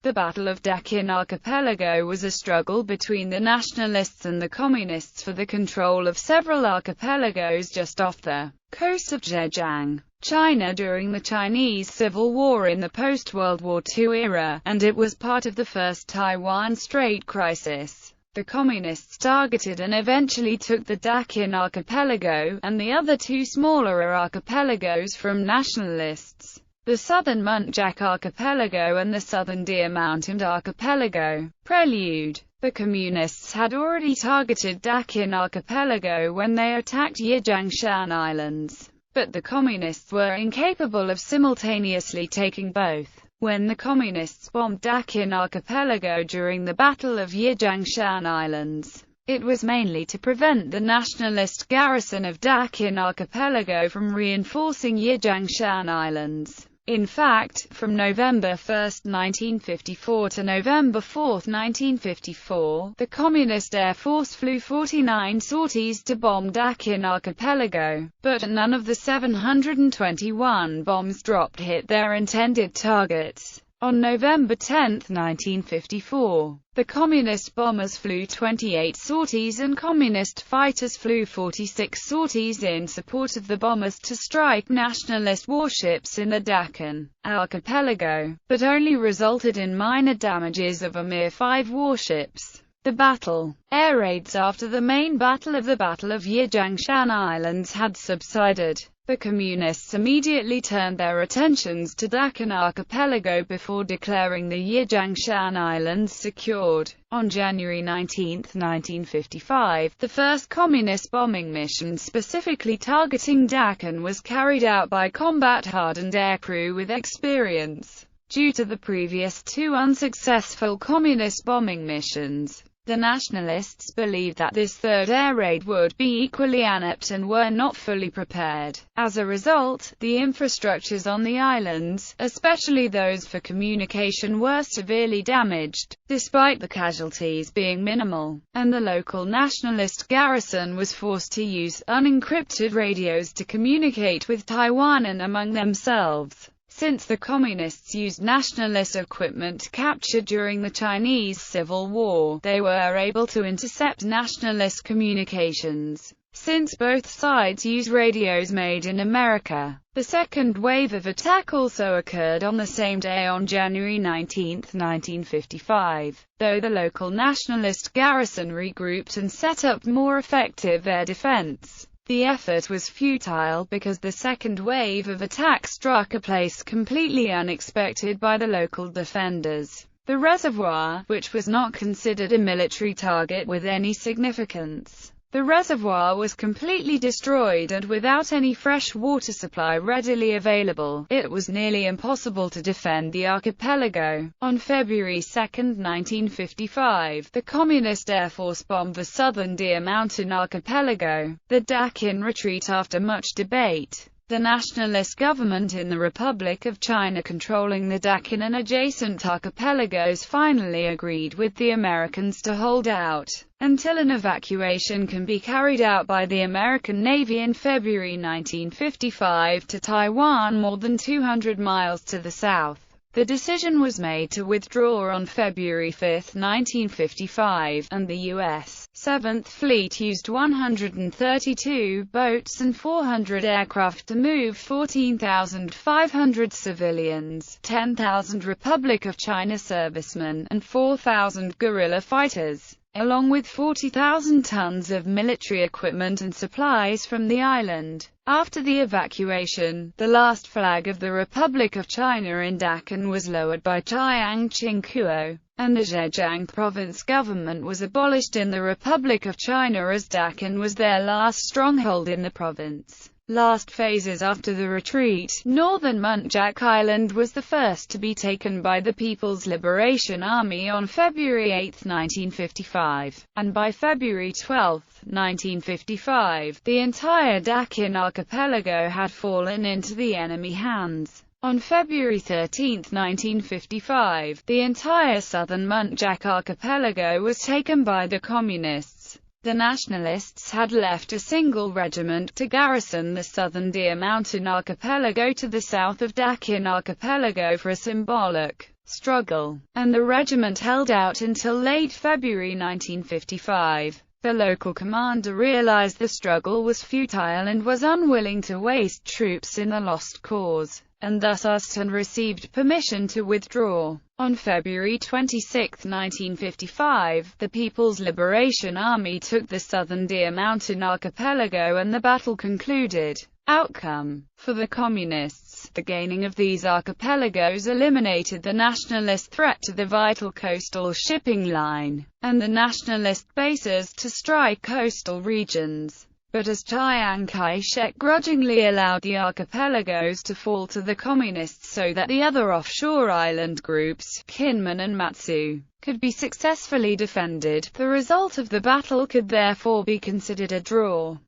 The Battle of Dachen Archipelago was a struggle between the nationalists and the communists for the control of several archipelagos just off the coast of Zhejiang, China during the Chinese Civil War in the post-World War II era, and it was part of the First Taiwan Strait crisis. The communists targeted and eventually took the Dachen Archipelago, and the other two smaller archipelagos from nationalists, the Southern Muntjac Archipelago and the Southern Deer Mountain Archipelago. Prelude. The communists had already targeted Dachen Archipelago when they attacked Yijiangshan Islands, but the communists were incapable of simultaneously taking both. When the communists bombed Dachen Archipelago during the Battle of Yijiangshan Islands, it was mainly to prevent the nationalist garrison of Dachen Archipelago from reinforcing Yijiangshan Islands. In fact, from November 1, 1954 to November 4, 1954, the Communist Air Force flew 49 sorties to bomb Dachen Archipelago, but none of the 721 bombs dropped hit their intended targets. On November 10, 1954, the Communist bombers flew 28 sorties and Communist fighters flew 46 sorties in support of the bombers to strike nationalist warships in the Dachen Archipelago, but only resulted in minor damages of a mere 5 warships. The battle. Air raids after the main battle of the Battle of Yijiangshan Islands had subsided. The Communists immediately turned their attentions to Dachen Archipelago before declaring the Yijiangshan Islands secured. On January 19, 1955, the first Communist bombing mission specifically targeting Dachen was carried out by combat-hardened aircrew with experience. Due to the previous 2 unsuccessful Communist bombing missions, the nationalists believed that this third air raid would be equally inept and were not fully prepared. As a result, the infrastructures on the islands, especially those for communication, were severely damaged, despite the casualties being minimal, and the local nationalist garrison was forced to use unencrypted radios to communicate with Taiwan and among themselves. Since the Communists used nationalist equipment captured during the Chinese Civil War, they were able to intercept nationalist communications. Since both sides use radios made in America, the second wave of attack also occurred on the same day on January 19, 1955, though the local nationalist garrison regrouped and set up more effective air defense. The effort was futile because the second wave of attack struck a place completely unexpected by the local defenders. The reservoir, which was not considered a military target with any significance. The reservoir was completely destroyed and without any fresh water supply readily available, it was nearly impossible to defend the archipelago. On February 2, 1955, the Communist Air Force bombed the southern Deer Mountain Archipelago. The Dachen retreat after much debate. The nationalist government in the Republic of China controlling the Dachen and adjacent archipelagos finally agreed with the Americans to hold out until an evacuation can be carried out by the American Navy in February 1955 to Taiwan, more than 200 miles to the south. The decision was made to withdraw on February 5, 1955, and the U.S. 7th Fleet used 132 boats and 400 aircraft to move 14,500 civilians, 10,000 Republic of China servicemen, and 4,000 guerrilla fighters, along with 40,000 tons of military equipment and supplies from the island. After the evacuation, the last flag of the Republic of China in Dachen was lowered by Chiang Ching-kuo, and the Zhejiang province government was abolished in the Republic of China as Dachen was their last stronghold in the province. Last phases after the retreat, northern Muntjac Island was the first to be taken by the People's Liberation Army on February 8, 1955, and by February 12, 1955, the entire Dachen archipelago had fallen into the enemy hands. On February 13, 1955, the entire southern Muntjac archipelago was taken by the Communists. The nationalists had left a single regiment to garrison the southern Deer Mountain Archipelago to the south of Dachen Archipelago for a symbolic struggle, and the regiment held out until late February 1955. The local commander realized the struggle was futile and was unwilling to waste troops in a lost cause, and thus asked and received permission to withdraw. On February 26, 1955, the People's Liberation Army took the southern Deer Mountain Archipelago and the battle concluded. Outcome. For the Communists, the gaining of these archipelagos eliminated the nationalist threat to the vital coastal shipping line, and the nationalist bases to strike coastal regions. But as Chiang Kai-shek grudgingly allowed the archipelagos to fall to the Communists so that the other offshore island groups, Kinmen and Matsu, could be successfully defended, the result of the battle could therefore be considered a draw.